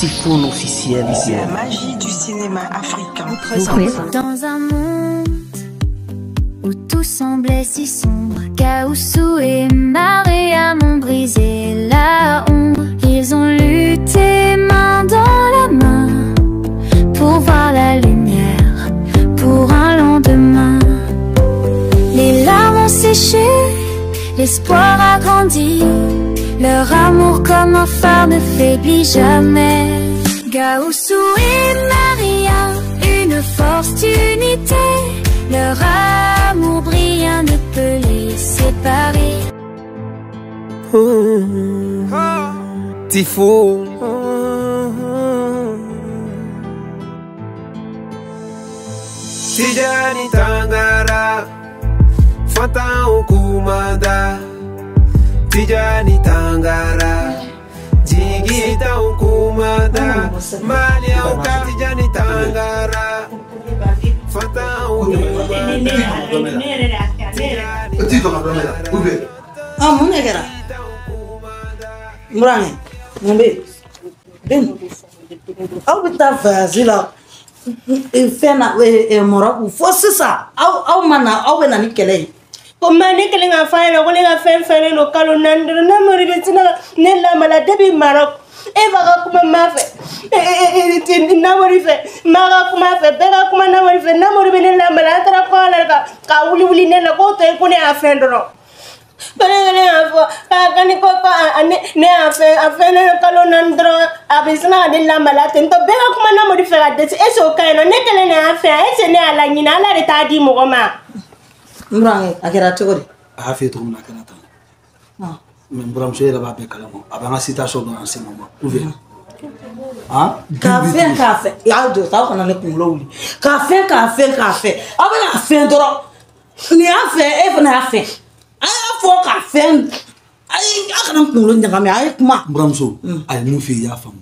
Typhoon officiel ici. La magie du cinéma africain. Dans un monde où tout semblait si sombre, Kaoussou et Maria m'ont brisé la ombre. Ils ont lutté main dans la main pour voir la lumière, pour un lendemain. Les larmes ont séché, l'espoir a grandi. Leur amour comme un phare ne faiblit jamais. Kaoussou et Maria, une force d'unité. Leur amour brillant ne peut les séparer. Typhoon. Tijani Tangara, Fata Okumada. Tijani Tangara, Jigita Okumada. Malia Oka Tijani Tangara, Fata Okumada. Ah, mon negara. Mrange, ngombe. Ben. Au bita fazila. Fena mora fosse ça. Au mana, au na nikele. Comment est-ce que les enfants ont fait le calon ne la maladie du Maroc? Et va comme ma fait. Et n'amori fait. Mara comme fait. Bera comme n'amori fait. N'amori bien la maladie à quoi la kaouli ouli ne la côte et qu'on est à faire de l'eau. Ne a fait le calon n'andro a besoin de la maladie. Donc bera comme n'amori fait la dette. Et ce cas ne qu'elle n'a fait. Et ce n'est à la nina la retardie moroma. Mrange, akira chogori. A fait tout le monde. Mais Mbram Choué là-bas, avec la citation dans ce moment. Ouvert. Café. Il y a deux temps qu'on a le couloir. Café. Avec la fin d'or. Ni a fait, et vous n'avez fait. A faut café. Aïe, a quand on couloir n'y a jamais avec moi. Mbram Choué, aïe, nous filles, ya femme.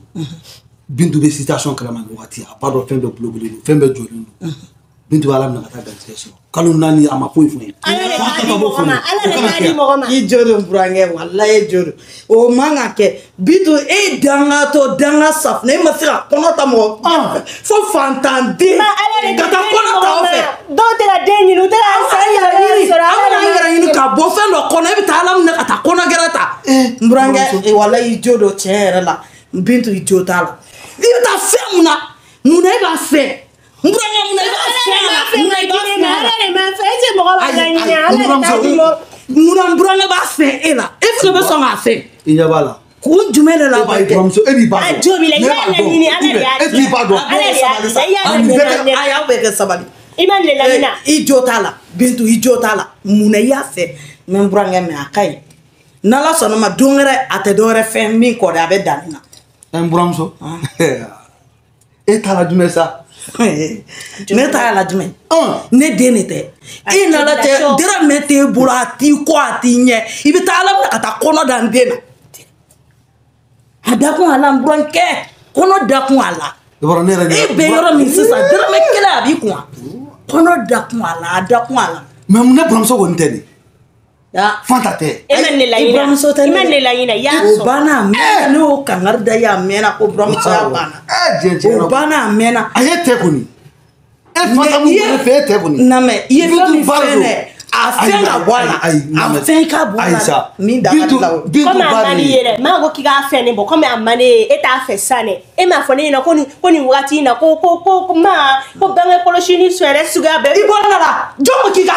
Bintou be citation que la manouati, à part de fin de blog, fin de journée. Bintou alam na kata gantesio. Kalau nani ama foi foi. I joro Mbrange wallahi joro. O manga ke Bintou e danga saf ne masira kono tamo. Fo fantandi. Kata kono ta ofe. Do te la denyi no te la saya. Ala yini ka bo fe no kono e ta alam na kata kono gerata. Mbrange e wallahi joro chere la. Bintou i jotala. I ta fe muna e ba fe. Mbranga ba fe ela e fe be so ma fe Inyabala ku jumele la ba Mbramso e bi ba Jomi la yana nini ala e bi ba do aya be ke sabali iman le lamina ijotala Bintou ijotala muna ya fe Mbranga me akai nala sono ma dongere ate dore fe min ko da be danina Mbramso e tala dumesa ne ta la jume ne denete e na la te dira mete burati ko atinye ibi ta la kata kono dan dena ada ko ala mbronke kono da ko ala e be yoro mi sisa dira me kila bi ko kono da ko ala ada ko ala même ne Mbramso ko nteni ya fantate iman le la ina ya so bana me ne o kangarda ya mena ko Mbramso ya bana o bana mena ayete koni e fata mu ne fe te koni na me ye fi fene a fenga wala a fenga bola mi da la comme amani yere ma go kiga fene bo comme amani e ta fe sane e ma fone na ko ni wati na ko ma ko bange ko lo shini swere suga be ibona la jomo kiga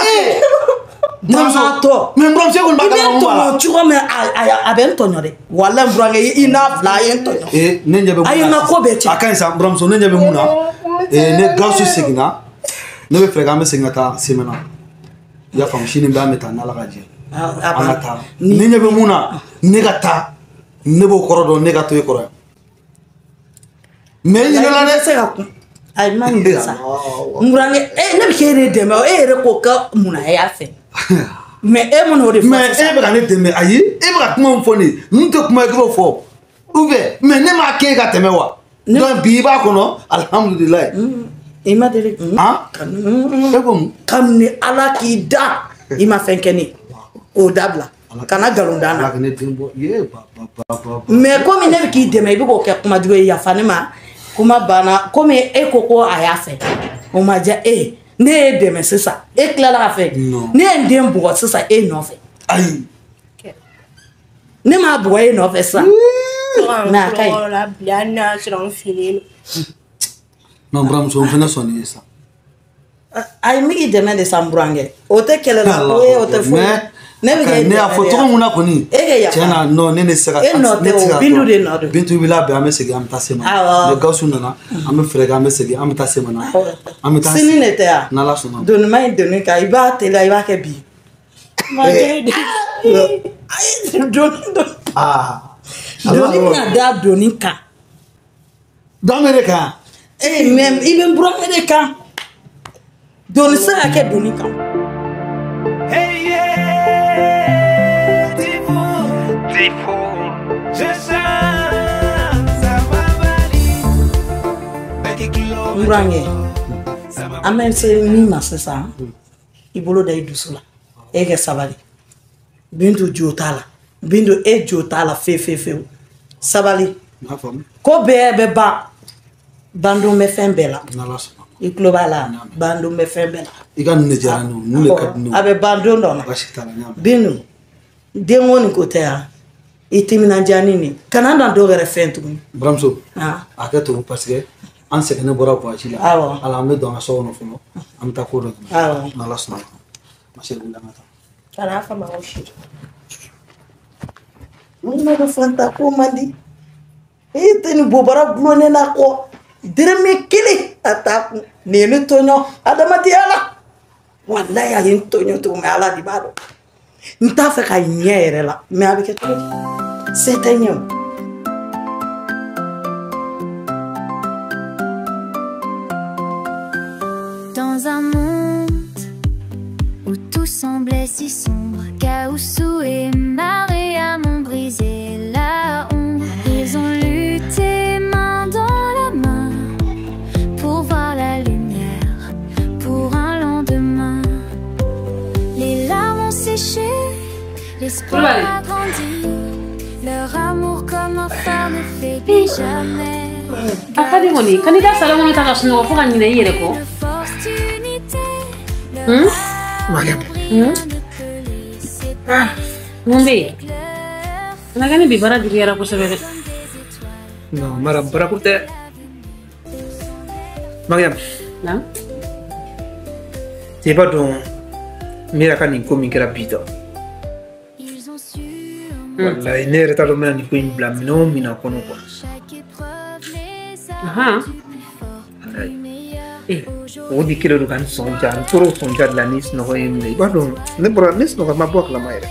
Namato, mais Mbramso ko ba ka mo wala chuko me a ben tonyore wala Mbrange ina fla yen tonyo ne nyabe ayi na ko be akan sa Mbramso ne nyabe muna ne gausu segina ne be frega me segina ta semena ya fam shini ba meta na la gaje amata ne nyabe muna ne gata ne bo korodo ne gato e koro me ni la ne se ga ay man desa Mbrange ne be kere deme e re ko ka muna ya fe mais e mon ore mais e be ka ne deme ayi e be ka kuma mfoni nte kuma ko fo ouve mais ne ma ke ga teme wa donc bi ba ko no alhamdulillah ima dele kam ni ala ki da ima fenkeni o dabla kana galondana ala kene dimbo ye ba mais comme ne ki deme bi ko ke kuma jugo ya fanima kuma bana comme e koko aya fe o ma ja e ne deme c'est ça e clara fait ne ndem bo c'est ça e no fait ay ne ma bo e no fait ça na kai la blana sur un filet non bram so fena soni ça ay mi deme de sambrange o te kele la o te fu ne a photo muna koni tiana no ne sera bindu de no bintu bila be amesegi am tasema le gausu nana am frega amesegi am tasema na am tasema sini nete ya na la sona don mai don ka iba tele iba ke bi ma ay don doni na da doni ka d'Amérique même il bro America doni sa ke doni ka Hey yeah, Mrange amen se ni masasa ibolo da idusula ege sabali bindu jotala bindu e jotala fe sabali ko be ba bandu me fembela iklobala bandu me fembela ikan ne jaranu nule kadnu abe bandu ndona binu dengoni ko tea itimina janini kananda dogere fentu bramso akato parce que an se ne bora kwa chila ala me do aso no funo am ta ko do na lasna ma se gunda mata kana fa ma oshi una do fanta ko mandi teni bobara blone na ko dirme kili ataku ne ne tonyo adamati ala wallahi ayin tonyo to me ala di bado nta fe ka nyere la me abike to setenyo dans un monde où tout semblait si sombre, Caoussou et Mariam ont brisé la ombre. Ils ont lutté main dans la main pour voir la lumière, pour un lendemain. Les larmes ont séché, l'espoir a grandi. Leur amour comme un phare ne faiblit jamais. Akademoni, kanida salamu taka suno ko kanina yere ko. Mariam. Ngombe. Nagani bibara digera ko sabere. No, maram para kurte. Mariam. Na? Tiba dong mira kan ko min kera bito. Wallahi ne reta do mena ni ko in blam no mina kono ko. Aha. O di kilo kan sonja, toro sonja la nis no ko yemle. Ba dong ne bora nis no ka mabok la maire.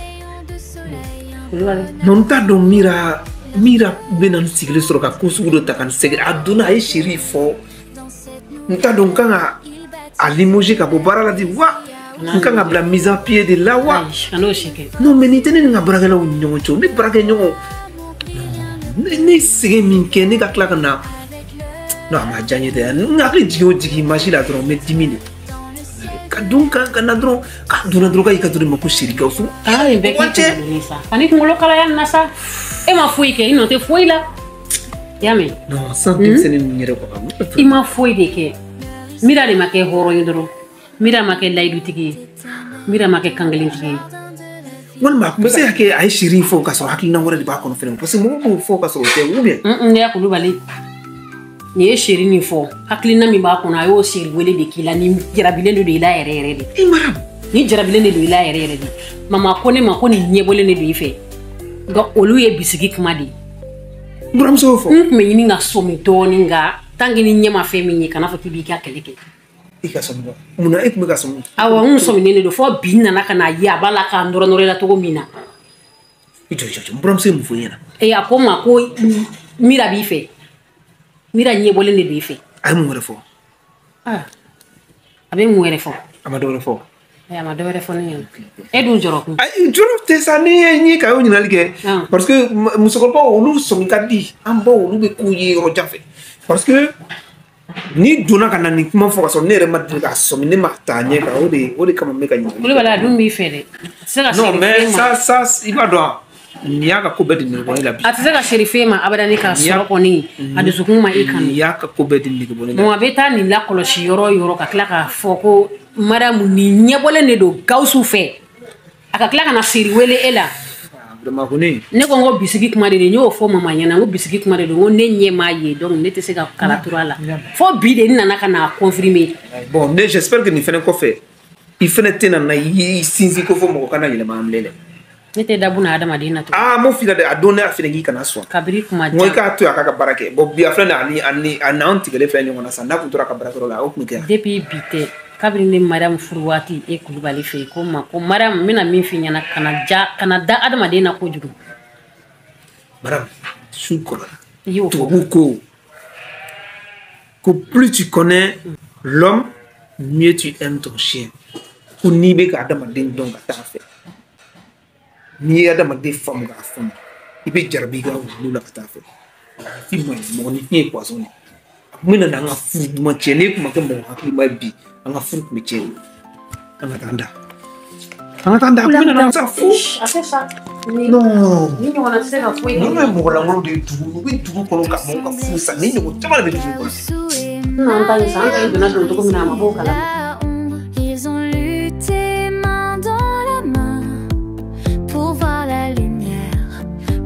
Non ta do mira benan sigile soro ka kusugo ta kan sege aduna ay shirifo. Nta donc kanga a limoger ka bobara la di wa kanga bla mise en pied de la wa ano shike non mais ni tenen nga braga la nyongo cho ni braga nyongo ni sige min ke ni ka klaka na no ma janye de nga ke jigo jigi machila dro me dimine ka dunka kana dro ka duna dro ka ikadro mo ko shirika usu be ke nisa ani ngolo kala yan nasa e ma fui ke ino te fui la yame no santim senen nyere ko am ima fui de ke mira de make horo yodoro mira make laydu tigi mira make kangalin tigi wal ma ko se ke ay shiri fo ka so hakil na ngora di ba ko no fere parce que mo fo ka so te ou bien ya ko bali ni shiri ni fo hakil na mi ba ko na yo shiri wele de kila ni jarabilen do ila ere de e maram ni jarabilen do ila ere de mama ko ne ma ko ni nyebole ne do ife ga olu ye bisigi kuma di buram so fo me ni nga so mi to ni nga tangi ni nyema fe mi kana fa kibi ka keleke ikasomo muna ek me kasomo awa so mi ne do fo binna na kana ya bala ka ndoro la to mina ito buram se mu fo yena e akoma ko mira bife mira nyebole ne bife ay mu wala fo abe mu were fo amado fo ma do were fo ni e du joro ko ay joro te sani ni ka yo ni nalike parce que musoko pa olu so mi kadi ambo olu be kuyi ro jafe parce que ni donna ka na ni kuma fɔ ka sɔrɔ ne yɛrɛ ma deli k'a sɔmi ne ma taa ɲɛ kan o de kama n bɛ ka ɲininka. Kulubali a dun b'i fɛ dɛ. A tɛ se ka non mais ça i b'a dɔn nin y'a ka ko bɛɛ di nege bɔ ne la bi. A tɛ se ka seri f'e ma abada ni k'a sɔrɔ kɔni a dusukun ma e kan. Nin y'a ka ko bɛɛ di nege bɔ ne la. Bon a bɛ taa nin lakɔlɔsi yɔrɔ o yɔrɔ ka tila k'a fɔ ko Mariam nin ɲɛbɔlen de don Gawusu fɛ a ka tila ka na seri wele e la. Ne ko n ko bisigi kuma de don n y'o fɔ mama ɲɛna n ko bisigi kuma de don n ko ne ɲɛ m'a ye donc ne tɛ se ka kala turu a la fo bi de n nana ka na confirmer. Bon ne j'espère que nin fɛnɛ kɔfɛ i fɛnɛ tɛna na i sinsin ko fɔ mɔgɔ kana yɛlɛma an bilen dɛ. Ne tɛ da buna adamaden na tugun. M'o f'i la dɛ a don ne y'a fɛnɛ k'i kana sɔn. Kabiri kuma jan. N ko i k'a to yen a k'a ka baara kɛ bon bi a filɛ nin a n'an tigɛlen filɛ ɲɔgɔn na sa n'a tun tora ka baarakɛyɔrɔ la o tun kɛra. Depuis bi tɛ kabiri ne Mariam furu waati e Kulubali fɛ yen ko n ma ko Mariam n bɛna min f'i ɲɛna kana da adamaden na kojugu. Madame, su kɔnɔ tubabu ko plus tu connais l'homme mieux tu aimes ton chien. Ko n'i bɛ ka adamaden dɔn ka taa fɛ n'i ye adamaden faamu k'a faamu i bɛ jarabi i ka wulu la ka taa fɛ fi ma ɲi mɔgɔninfin ye poison de mun nana an ka furu duman tiɲɛ n'e kun ma kɛ mɔgɔ hakilima ye bi an ka furu tun bɛ tiɲɛ an ka taa an da. An ka taa an da mun nana an sa fu. A tɛ sa. Non. Ni ɲɔgɔnna tɛ se ka foyi kɛ. Ninnu ye mɔgɔlankolon de ye dugu u bɛ dugu kɔnɔ ka mɔgɔw ka furu sa ni ɲɔgɔn caman de bɛ dugu kɔnɔ. Non, an ta ye sa an ta ye donna don cogo min na a ma b'o kalama. Ils ont lutté main dans la main pour voir la lumière,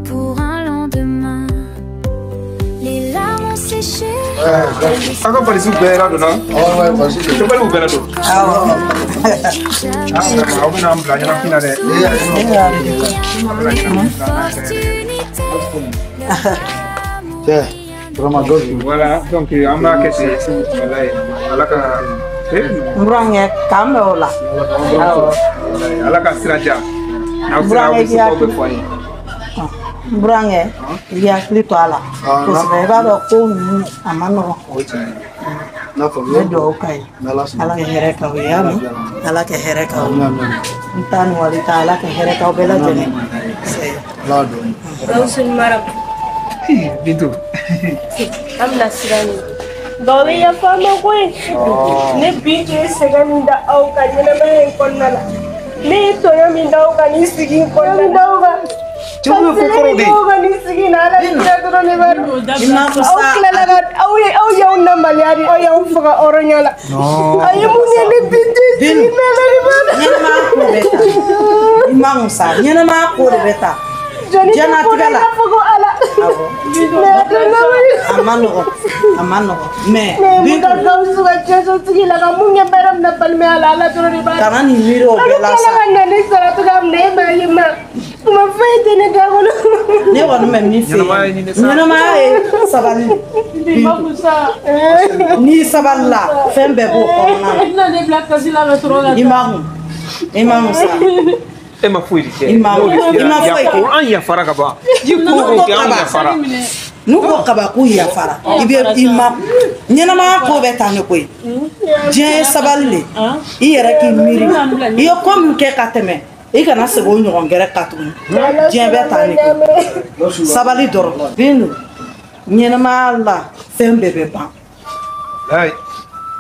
pour un lendemain. Les larmes ont séché. An ka valise bɛɛ ladonna. Cɛbaliw bɛɛ ladon. Aw bɛna an bila ɲɛnafin na dɛ. Voilà donc an b'a kɛ ten walayi Ala ka. Burankɛ k'an bɛ o la. Ala ka sira diya. N'aw sera aw bɛ se k'aw bɛ fɔ an ye. Burankɛ i k'i hakili to a la kosɛbɛ i b'a dɔn ko ninnu a ma nɔgɔn. N bɛ dugawu k'a ye Ala ka hɛrɛ k'aw ye y'a mɛn Ala ka hɛrɛ k'aw ye n t'a ni wali ta Ala ka hɛrɛ k'aw bɛɛ lajɛlen. Gawusu ni Mariam. Bintu. An bɛna sira nin nka o bɛ yafa an ma koyi ne Bintu ye sɛgɛn min da aw kan ɲɛnamaya in kɔnɔna la ne ye tɔɲɔ min da aw kan nin sigi in kɔnɔna la aw kan. Cɛw bɛ ko kɔrɔ de. Aw nin sigi in na Ala ni kira dɔrɔn de b'a dɔn. Aw tilala ka aw y'aw namaliya de aw y'aw faga hɔrɔnya la. A ye mun kɛ ne Bintu ye sigi in na Ala de b'a dɔn. Ɲɛnamaya ko bɛ taa i ma musa ɲɛnamaya ko de bɛ taa diɲɛlatigɛ la. A ma nɔgɔn a ma nɔgɔn mais Bintu ka Gawusu ka cɛso sigi la ka mun kɛ Mariam na balimaya la Ala dɔrɔn de b'a dɔn. kana nin miiri o bɛɛ la sa. Ala ka na ne sara cogoya min na e m'a ye ma. Kuma foyi tɛ ne da kɔnɔ. Ne kɔni bɛ min fɛ yen ɲɛnamaya ye sabali n'i sabali la fɛn bɛɛ b'o kɔnɔna la i ma kun sa. E ma foyi kɛ. I ma foyi kɛ. An yafara ka ban. I ko kɛ an yafara. N'u ko kaba k'u yafara i bɛ i ma ɲɛnamaya ko bɛ taa ne koyi diɲɛ ye sabali de i yɛrɛ k'i miiri i ye ko min kɛ ka tɛmɛ i kana segin o ɲɔgɔn gɛrɛ kan tuguni diɲɛ bɛ taa ne koyi sabali dɔrɔn Bintu ɲɛnamaya la fɛn bɛɛ bɛ ban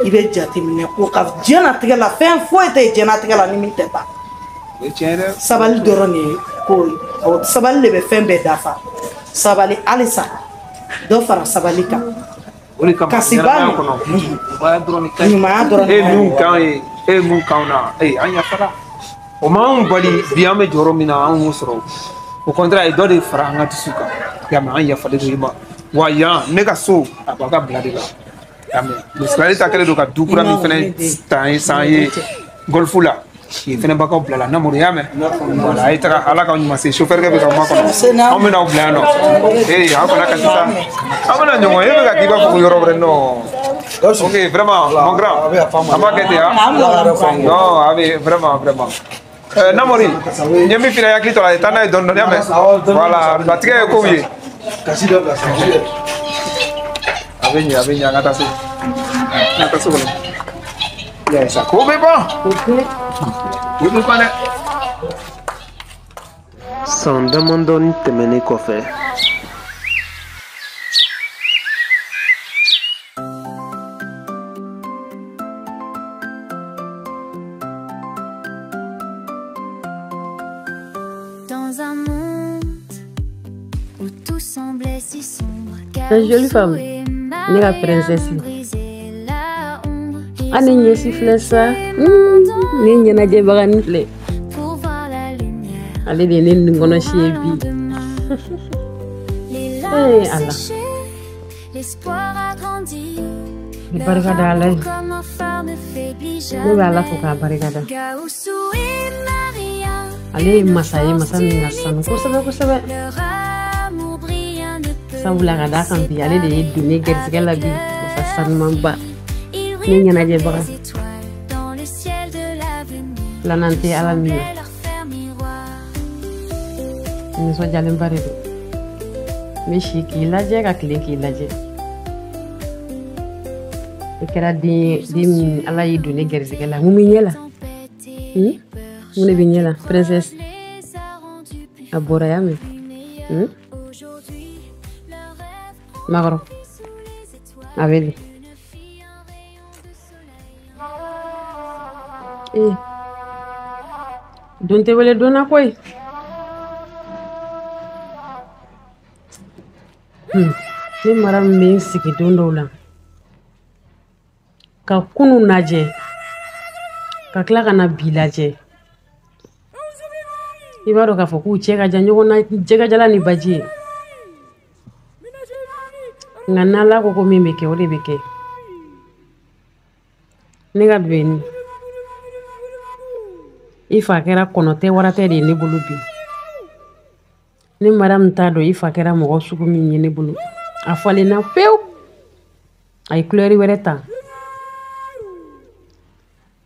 i bɛ jateminɛ ko ka diɲɛlatigɛ la fɛn foyi tɛ diɲɛlatigɛ la ni min tɛ ban sabali dɔrɔn de ye ko ye sabali de bɛ fɛn bɛɛ dafa sabali halisa dɔ fara sabali kan kasi ba ɲumanya dɔrɔn e mun kan ye e mun kan na an yafara o m'anw bali bi an bɛ jɔyɔrɔ min na an y'o sɔrɔ o contraire dɔ de fara an ka dusu kan y'a mɛn an yafalen don i ma wa yan ne ka so a b'a ka bila de la y'a mɛn misirali ta kɛlen don ka du kura min fɛnɛ ta an ye san ye golfu la yen fɛnɛ b'aw bila la Namori y'a mɛn voilà a ye taga Ala ka ɲuman se chauffeur kɛ bɛ ka makɔnɔ anw bɛna aw bila yan nɔ aw kana kasi sa aw bɛna ɲɔgɔn e bɛ ka k'i b'a fɔ ko yɔrɔ wɛrɛ non ok vraiment mon grand an b'a kɛ ten non a bɛ vraiment Namori ɲɛ min fina hakili to la taa n'a ye dɔɔni dɔɔni y'a mɛn voilà latigɛ ye kow ye a bɛ ɲɛ an ka taa so kɔnɔ yasa ko bɛ ban o bɛ ban dɛ. San damadɔni tɛmɛnen kɔfɛ Une jolie femme. Ni la princesse. Ani nye siffle ça. Ni nye na je bagan fle. Allez de nen ngono shebi. Eh Allah. L'espoir a grandi. Barikada Allah. Ni Allah fuka barikada. Gaoussou et Maria. Ale masa ni ngasan ko sabe. Leur amour brille un de peu. Sabula kada kan bi ale de dune gersigala bi sa sanman ba. Il Ni brille nyana je bagan. des étoiles dans le ciel de l'avenir. La nante ala mi. Leur faire miroir. Ni so jalen bare do. Me shi ki laje ka kile ki laje. Kera di ala yi dune gersigala mumi nyela. Mune bi nyela princesse. Abora yame. Magro. Abeli. Donte wele dona koy. Ni maram min sigi dondo la. Ka kunu naje. Ka kila kana bi laje. I b'a dɔn k'a fɔ k'u cɛ ka jan ɲɔgɔn na jɛgɛ jala ni baji ye. Nka n'Ala ko min bɛ kɛ o de bɛ kɛ. Ne ka duwawu i fa kɛra kɔnɔtɛ waratɛ de ye ne bolo bi. Ne madamu t'a dɔn i fa kɛra mɔgɔ sugu min ye ne bolo. A falenna pewu. A ye couleur wɛrɛ ta.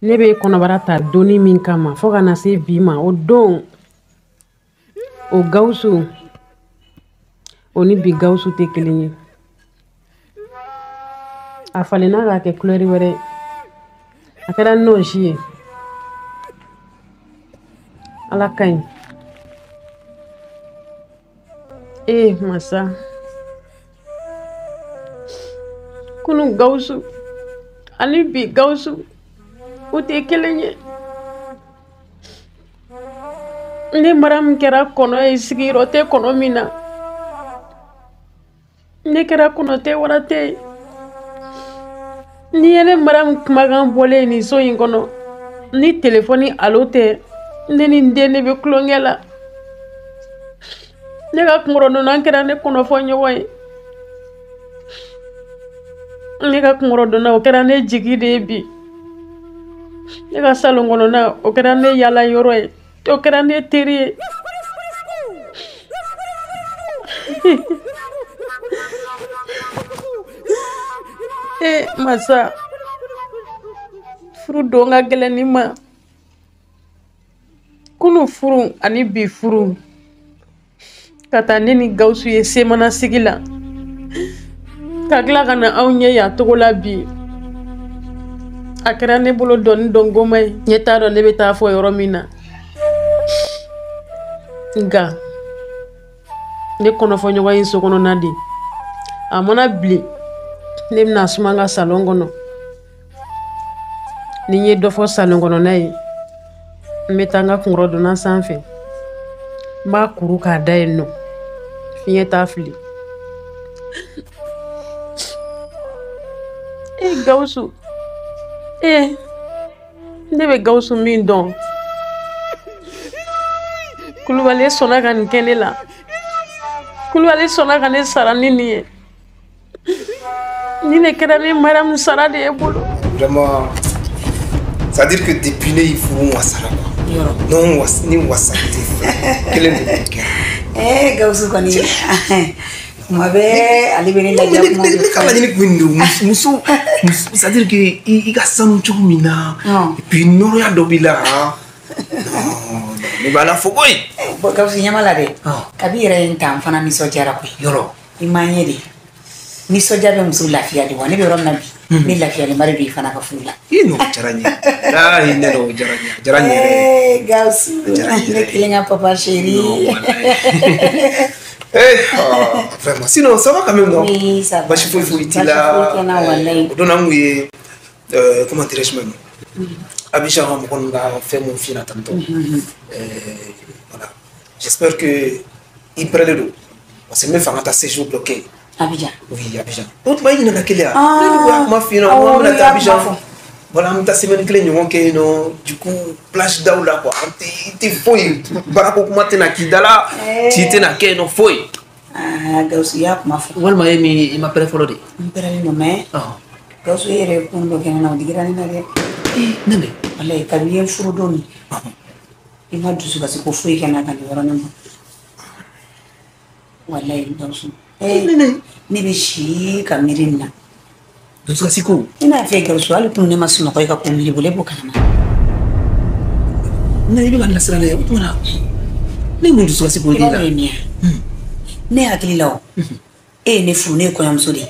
Ne bɛ kɔnɔbara ta donni min kama fo ka na se bi ma o don. O Gawusu o ni bi Gawusu tɛ kelen ye. A falenna k'a kɛ couleur wɛrɛ. A kɛra nɔnsi ye. Ala ka ɲi. Masa. Kunu Gawusu ani bi Gawusu o tɛ kelen ye. Ne maramu kɛra kɔnɔ ye sigiyɔrɔ tɛ kɔnɔ min na. Ne kɛra kɔnɔ tɛ wara tɛ. Ni ye ne maramu kumakan bɔlen nin so in kɔnɔ. Ni telefɔni alo tɛ. Ne ni n den ne bɛ kulonkɛ la. Ne ka kunkɔrɔdonna kɛra ne kɔnɔfɔ ɲɔgɔn ye. Ne ka kunkɔrɔdonna o kɛra ne jigi de ye bi. Ne ka salon kɔnɔna o kɛra ne yala yɔrɔ ye. O kɛra ne teri ye. Masa furu don ka gɛlɛn ni ma. Kunu furu ani bi furu ka taa ne ni Gawusu ye semana sigi la. Ka tila ka na anw ɲɛ yan togo la bi. A kɛra ne bolo dɔɔni dɔngoma ye. Ɲɛ t'a dɔn ne bɛ taa fɔ yɔrɔ min na. Nka ne kɔnɔfɔ ɲɔgɔn in so kɔnɔna de. A mana bilen ne bɛna suma ka salon kɔnɔ. Ni n ye dɔ fɔ salon kɔnɔna ye n bɛ taa n ka kunkɔrɔdonna sanfɛ. N b'a kuru k'a da yen nɔ. Fiɲɛ t'a fili. Gawusu. Ne bɛ Gawusu min dɔn. Kulubali sɔnna ka nin kɛ ne la. Kulubali sɔnna ka ne sara ni nin ye. Ni ne kɛra ne madamu sara de ye bolo. Vraiment, ça veut dire que depuis ne furu wasara quoi. Non ni wasa tɛ fɛ. Kelen de bɛ kɛ. Gawusu kɔni. Kuma bɛɛ ale bɛ ne ladiya kuma bɛɛ. Ne ka laɲini kun ye nin ye muso ça veut dire que i ka sanu cogo min na. Et puis nɔrɔya dɔ b'i la. Ne b'a la fɔ koyi. Gawusu ɲɛma la dɛ. Kabi yɛrɛ ye n ta n fana nisɔndiyara koyi. Yɔrɔ. I ma ɲɛ de. Nisɔndiya bɛ muso lafiya de wa ne bɛ yɔrɔ min na bi. Ne lafiyalenba de don i fana ka furu la. N'o diyara n ye. Ne n'o diyara n ye. A diyara n ye yɛrɛ. Gawusu ne kelen ka papa chéri. Vraiment, sinon ça va quand même non? Oui, ça va. Basi foyi t'i la. O don an kun ye comment dirais-je même? Abidjan ka mɔgɔ ninnu ka fɛn mun f'i ɲɛna tantôt. Voilà. J'espère que i prêt don. Parce que n bɛ fɛ an ka taa séjour bloqué. Abidjan. Oui, Abidjan. Autre pays n'a qu'elle a. Ma fille, on a Abidjan. Voilà, on t'a semaine clé, nous du coup, plage d'Aoula, quoi. T'es fouille. Barako, comment t'es na Kidala, tu t'es na Keno fouille. Ah, Gausu, ya, ma fille. Wal ma yemi, il m'a pas follow. Mpere no me. Gausu, il répond, donc, il n'a pas dit. Non, Voilà, il a bien fourni. Il m'a dit que c'est pour fouiller qu'il y a un peu. Voilà, il Gausu. Ni bishi kamirina. Gausu kasiko. Ina fait Gausu, ali pour ne pas se noyer comme il voulait beaucoup. Ni bilan la sera le utuna. Ni mundu su kasiko di la. Ne hakili lao. Ne fune ko yam sodi.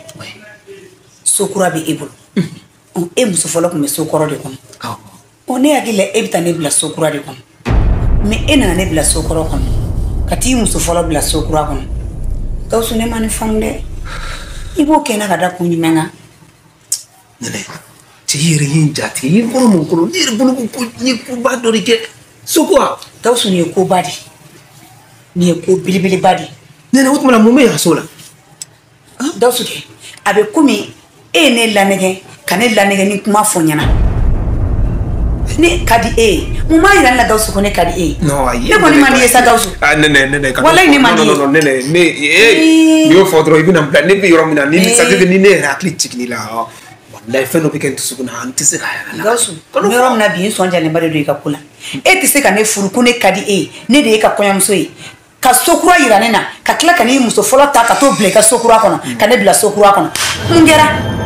Sokura bi ebul. Muso folo ko me sokoro de kon. Ne hakili ebita ne bila sokura de kon. Me ena ne bila sokoro kon. Kati muso folo bila sokura kon. Gausu ne mani famde ibo kena kada kunyimenga nene tiri hinjati yiko mo ko ni bulu ko ni ko badori ke sokwa Gausu ni ko badi ni ko bilibili badi nene utuma mo me hasola Gausu ke abe kumi ne lanege kanel lanege ni kuma fonyana ne kadi muma ira la Gausu ko ne kadi no ayi ne ko ni mani esa Gausu nene wala ni mani no nene me yo fodro ibina plan ne bi yoromina ni sa de ni ne rakli tikni la wallahi feno piken to suguna antise kaya Gausu me yoromna bi sonja ne bare do ikakula tise ka ne furu ko ne kadi ne de ka koyamso ka sokura ira ne na ka kila ka ni muso folo ta ka to ble ka sokura kono ka ne bila sokura kono ngera